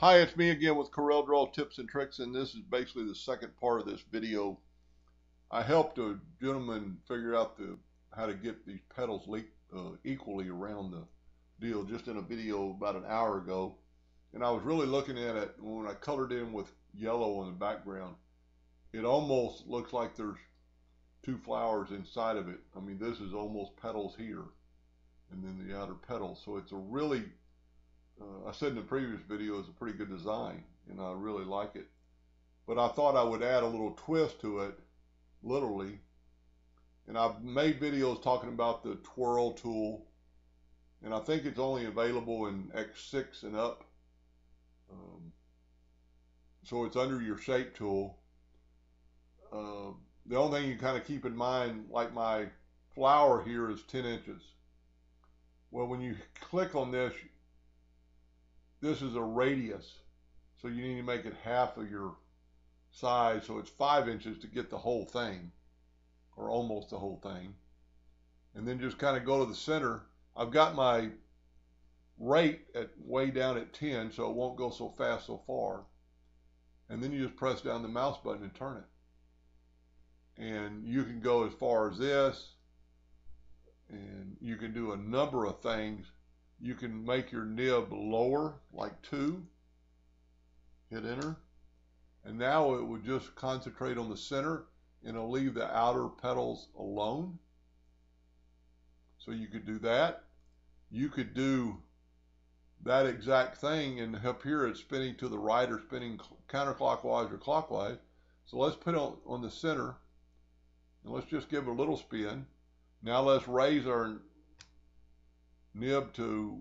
Hi, it's me again with Corel Draw tips and tricks, and this is basically the second part of this video. I helped a gentleman figure out how to get these petals equally around the deal just in a video about an hour ago. And I was really looking at it when I colored in with yellow on the background. It almost looks like there's two flowers inside of it. I mean, this is almost petals here and then the outer petals. So it's a really I said in the previous video, it's a pretty good design, and I really like it. But I thought I would add a little twist to it, literally. And I've made videos talking about the twirl tool, and I think it's only available in X6 and up. So it's under your shape tool. The only thing you kind of keep in mind, like my flower here is 10 inches. Well, when you click on this is a radius, so you need to make it half of your size, so it's 5 inches to get the whole thing, or almost the whole thing. And then just kind of go to the center. I've got my rate at way down at 10, so it won't go so fast so far. And then you just press down the mouse button and turn it. And you can go as far as this, and you can do a number of things. You can make your nib lower, like 2. Hit enter. And now it would just concentrate on the center, and it'll leave the outer petals alone. So you could do that. You could do that exact thing, and up here it's spinning to the right or spinning counterclockwise or clockwise. So let's put it on the center, and let's just give it a little spin. Now let's raise our nib to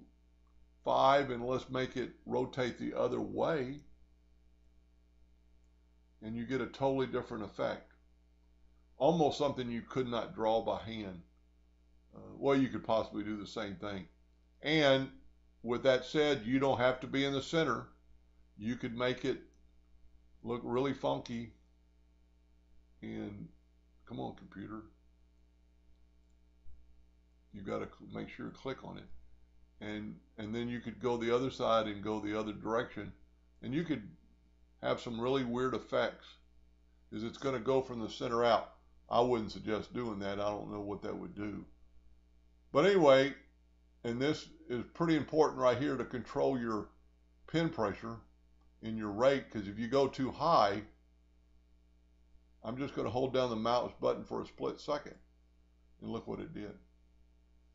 5, and let's make it rotate the other way, and you get a totally different effect. Almost something you could not draw by hand. Well, you could possibly do the same thing. And with that said, you don't have to be in the center. You could make it look really funky. And come on, computer. You got to make sure to click on it. And then you could go the other side and go the other direction, and you could have some really weird effects, because it's going to go from the center out. I wouldn't suggest doing that. I don't know what that would do. But anyway, and this is pretty important right here to control your pen pressure in your rate, because if you go too high, I'm just going to hold down the mouse button for a split second, and look what it did.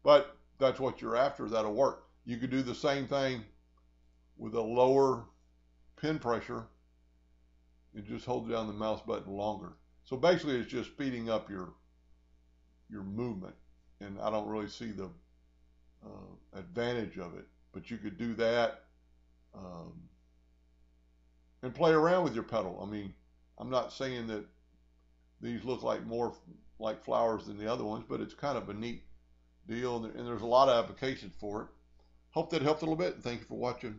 But that's what you're after, that'll work. You could do the same thing with a lower pen pressure and just hold down the mouse button longer. So basically it's just speeding up your movement, and I don't really see the advantage of it, but you could do that and play around with your pedal. I mean, I'm not saying that these look like more like flowers than the other ones, but it's kind of a neat deal, and there's a lot of applications for it. Hope that helped a little bit, and thank you for watching.